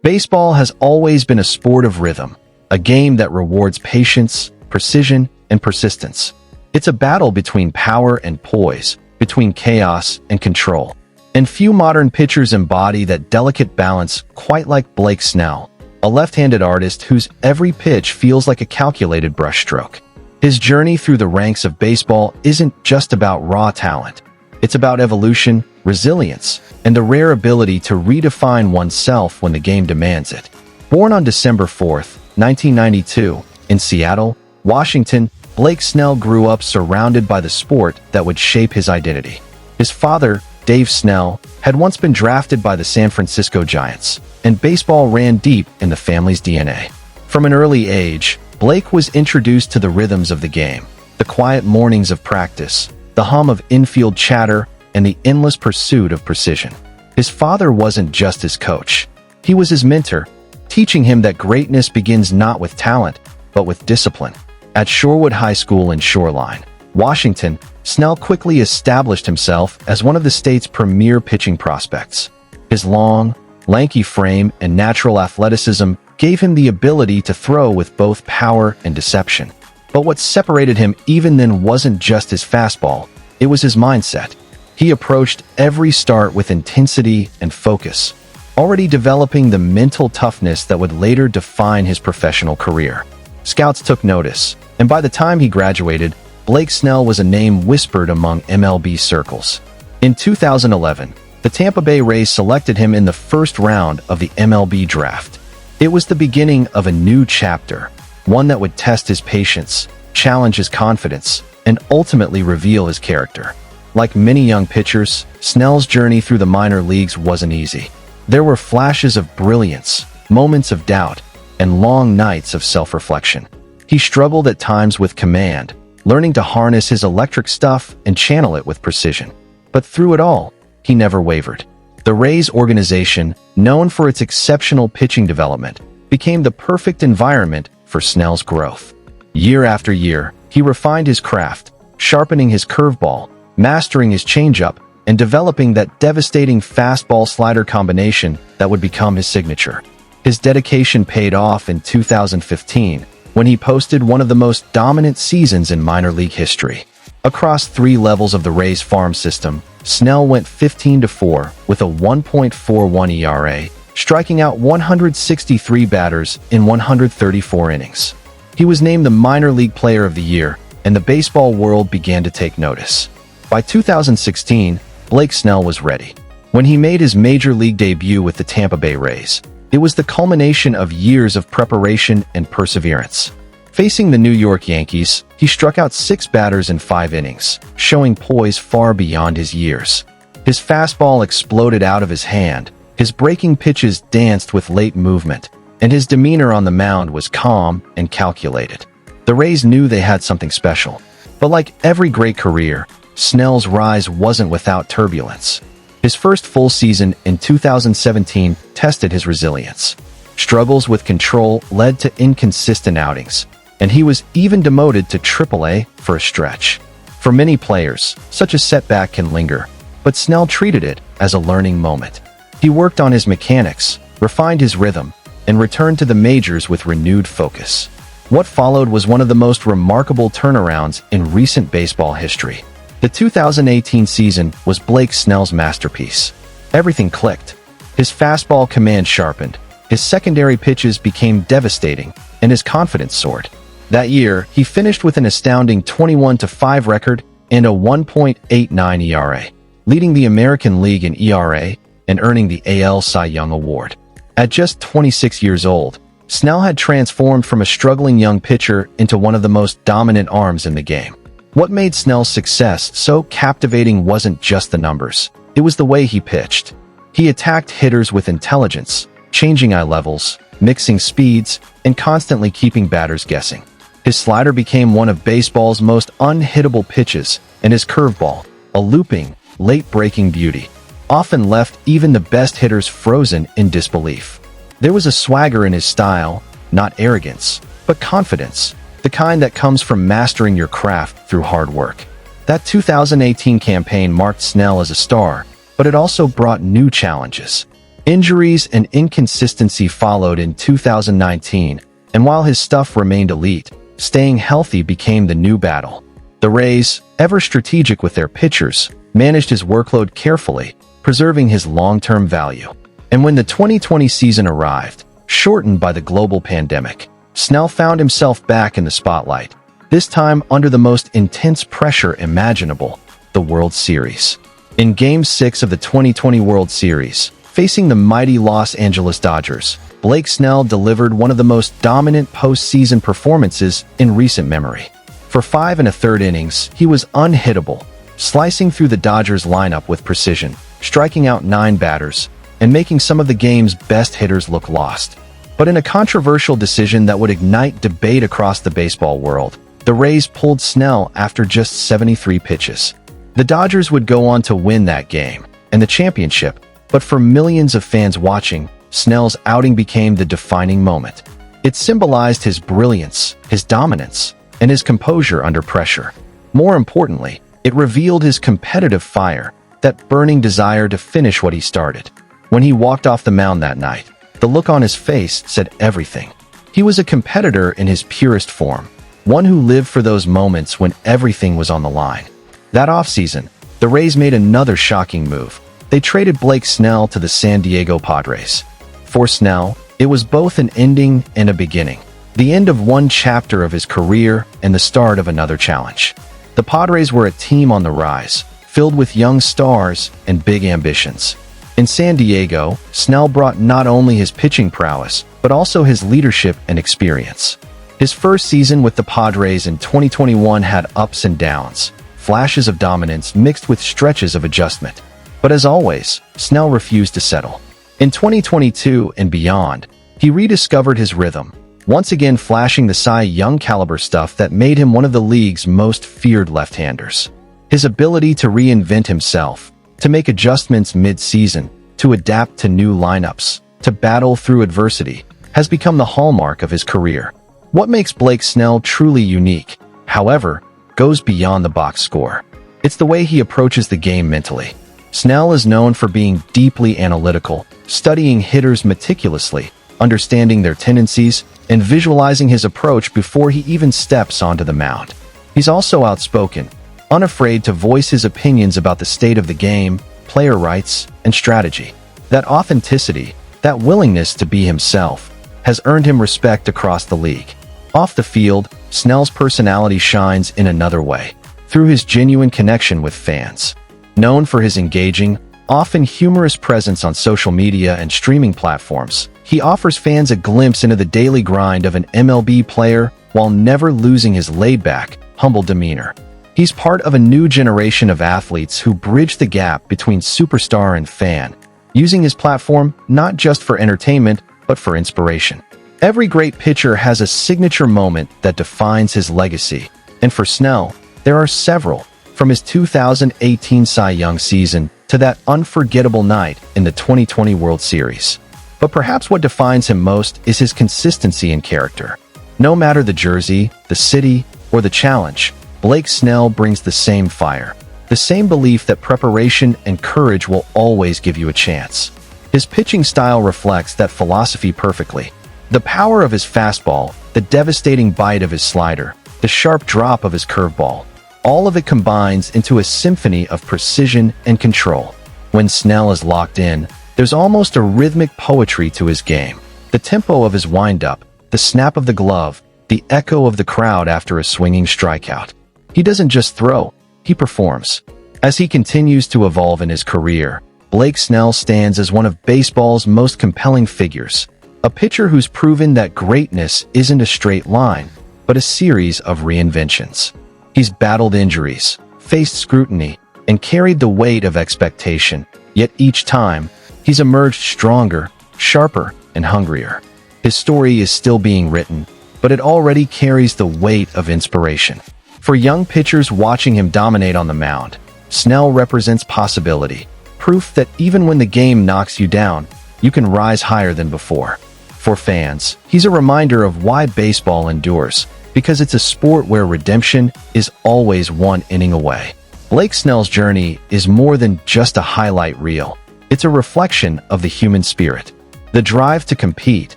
Baseball has always been a sport of rhythm, a game that rewards patience, precision, and persistence. It's a battle between power and poise, between chaos and control. And few modern pitchers embody that delicate balance quite like Blake Snell, a left-handed artist whose every pitch feels like a calculated brushstroke. His journey through the ranks of baseball isn't just about raw talent. It's about evolution, resilience, and the rare ability to redefine oneself when the game demands it. Born on December 4, 1992, in Seattle, Washington, Blake Snell grew up surrounded by the sport that would shape his identity. His father, Dave Snell, had once been drafted by the San Francisco Giants, and baseball ran deep in the family's DNA. From an early age, Blake was introduced to the rhythms of the game, the quiet mornings of practice, the hum of infield chatter, and the endless pursuit of precision. His father wasn't just his coach. He was his mentor, teaching him that greatness begins not with talent, but with discipline. At Shorewood High School in Shoreline, Washington, Snell quickly established himself as one of the state's premier pitching prospects. His long, lanky frame and natural athleticism gave him the ability to throw with both power and deception. But what separated him even then wasn't just his fastball, it was his mindset. He approached every start with intensity and focus, already developing the mental toughness that would later define his professional career. Scouts took notice, and by the time he graduated, Blake Snell was a name whispered among MLB circles. In 2011, the Tampa Bay Rays selected him in the first round of the MLB draft. It was the beginning of a new chapter, one that would test his patience, challenge his confidence, and ultimately reveal his character. Like many young pitchers, Snell's journey through the minor leagues wasn't easy. There were flashes of brilliance, moments of doubt, and long nights of self-reflection. He struggled at times with command, learning to harness his electric stuff and channel it with precision. But through it all, he never wavered. The Rays organization, known for its exceptional pitching development, became the perfect environment for Snell's growth. Year after year, he refined his craft, sharpening his curveball, mastering his changeup, and developing that devastating fastball-slider combination that would become his signature. His dedication paid off in 2015, when he posted one of the most dominant seasons in minor league history. Across 3 levels of the Rays farm system, Snell went 15-4 with a 1.41 ERA, striking out 163 batters in 134 innings. He was named the Minor League Player of the Year, and the baseball world began to take notice. By 2016, Blake Snell was ready. When he made his major league debut with the Tampa Bay Rays, it was the culmination of years of preparation and perseverance. Facing the New York Yankees, he struck out 6 batters in 5 innings, showing poise far beyond his years. His fastball exploded out of his hand, his breaking pitches danced with late movement, and his demeanor on the mound was calm and calculated. The Rays knew they had something special. But like every great career, Snell's rise wasn't without turbulence. His first full season in 2017 tested his resilience. Struggles with control led to inconsistent outings, and he was even demoted to AAA for a stretch. For many players, such a setback can linger, but Snell treated it as a learning moment. He worked on his mechanics, refined his rhythm, and returned to the majors with renewed focus. What followed was one of the most remarkable turnarounds in recent baseball history. The 2018 season was Blake Snell's masterpiece. Everything clicked. His fastball command sharpened, his secondary pitches became devastating, and his confidence soared. That year, he finished with an astounding 21-5 record and a 1.89 ERA, leading the American League in ERA and earning the AL Cy Young Award. At just 26 years old, Snell had transformed from a struggling young pitcher into one of the most dominant arms in the game. What made Snell's success so captivating wasn't just the numbers. It was the way he pitched. He attacked hitters with intelligence, changing eye levels, mixing speeds, and constantly keeping batters guessing. His slider became one of baseball's most unhittable pitches, and his curveball, a looping, late-breaking beauty, often left even the best hitters frozen in disbelief. There was a swagger in his style, not arrogance, but confidence, the kind that comes from mastering your craft through hard work. That 2018 campaign marked Snell as a star, but it also brought new challenges. Injuries and inconsistency followed in 2019, and while his stuff remained elite, staying healthy became the new battle. The Rays, ever strategic with their pitchers, managed his workload carefully, preserving his long-term value. And when the 2020 season arrived, shortened by the global pandemic, Snell found himself back in the spotlight, this time under the most intense pressure imaginable, the World Series. In Game 6 of the 2020 World Series, facing the mighty Los Angeles Dodgers, Blake Snell delivered one of the most dominant postseason performances in recent memory. For 5 1/3 innings, he was unhittable, slicing through the Dodgers lineup with precision, striking out 9 batters, and making some of the game's best hitters look lost. But in a controversial decision that would ignite debate across the baseball world, the Rays pulled Snell after just 73 pitches. The Dodgers would go on to win that game and the championship, but for millions of fans watching, Snell's outing became the defining moment. It symbolized his brilliance, his dominance, and his composure under pressure. More importantly, it revealed his competitive fire, that burning desire to finish what he started. When he walked off the mound that night, the look on his face said everything. He was a competitor in his purest form, one who lived for those moments when everything was on the line. That offseason, the Rays made another shocking move. They traded Blake Snell to the San Diego Padres. For Snell, it was both an ending and a beginning. The end of one chapter of his career and the start of another challenge. The Padres were a team on the rise, filled with young stars and big ambitions. In San Diego, Snell brought not only his pitching prowess, but also his leadership and experience. His first season with the Padres in 2021 had ups and downs, flashes of dominance mixed with stretches of adjustment. But as always, Snell refused to settle. In 2022 and beyond, he rediscovered his rhythm, once again flashing the Cy Young caliber stuff that made him one of the league's most feared left-handers. His ability to reinvent himself, to make adjustments mid-season, to adapt to new lineups, to battle through adversity, has become the hallmark of his career. What makes Blake Snell truly unique, however, goes beyond the box score. It's the way he approaches the game mentally. Snell is known for being deeply analytical, studying hitters meticulously, understanding their tendencies, and visualizing his approach before he even steps onto the mound. He's also outspoken, unafraid to voice his opinions about the state of the game, player rights, and strategy. That authenticity, that willingness to be himself, has earned him respect across the league. Off the field, Snell's personality shines in another way, through his genuine connection with fans. Known for his engaging, often humorous presence on social media and streaming platforms, he offers fans a glimpse into the daily grind of an MLB player while never losing his laid-back, humble demeanor. He's part of a new generation of athletes who bridge the gap between superstar and fan, using his platform not just for entertainment, but for inspiration. Every great pitcher has a signature moment that defines his legacy, and for Snell, there are several, from his 2018 Cy Young season to that unforgettable night in the 2020 World Series. But perhaps what defines him most is his consistency and character. No matter the jersey, the city, or the challenge, Blake Snell brings the same fire, the same belief that preparation and courage will always give you a chance. His pitching style reflects that philosophy perfectly. The power of his fastball, the devastating bite of his slider, the sharp drop of his curveball, all of it combines into a symphony of precision and control. When Snell is locked in, there's almost a rhythmic poetry to his game. The tempo of his windup, the snap of the glove, the echo of the crowd after a swinging strikeout. He doesn't just throw, he performs. As he continues to evolve in his career, Blake Snell stands as one of baseball's most compelling figures, a pitcher who's proven that greatness isn't a straight line, but a series of reinventions. He's battled injuries, faced scrutiny, and carried the weight of expectation, yet each time, he's emerged stronger, sharper, and hungrier. His story is still being written, but it already carries the weight of inspiration. For young pitchers watching him dominate on the mound, Snell represents possibility, proof that even when the game knocks you down, you can rise higher than before. For fans, he's a reminder of why baseball endures, because it's a sport where redemption is always one inning away. Blake Snell's journey is more than just a highlight reel. It's a reflection of the human spirit, the drive to compete,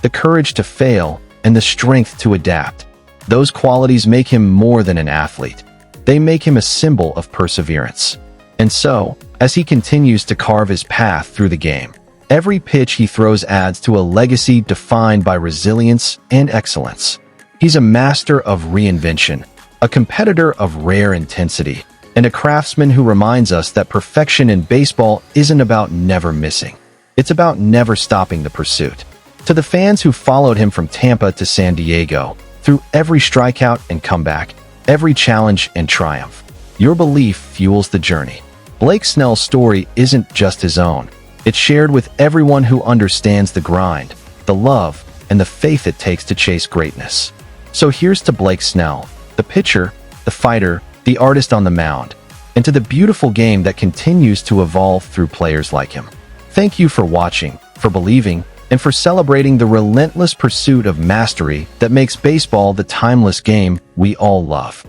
the courage to fail, and the strength to adapt. Those qualities make him more than an athlete. They make him a symbol of perseverance. And so, as he continues to carve his path through the game, every pitch he throws adds to a legacy defined by resilience and excellence. He's a master of reinvention, a competitor of rare intensity, and a craftsman who reminds us that perfection in baseball isn't about never missing. It's about never stopping the pursuit. To the fans who followed him from Tampa to San Diego, through every strikeout and comeback, every challenge and triumph, your belief fuels the journey. Blake Snell's story isn't just his own. It's shared with everyone who understands the grind, the love, and the faith it takes to chase greatness. So here's to Blake Snell, the pitcher, the fighter, the artist on the mound, and to the beautiful game that continues to evolve through players like him. Thank you for watching, for believing, and for celebrating the relentless pursuit of mastery that makes baseball the timeless game we all love.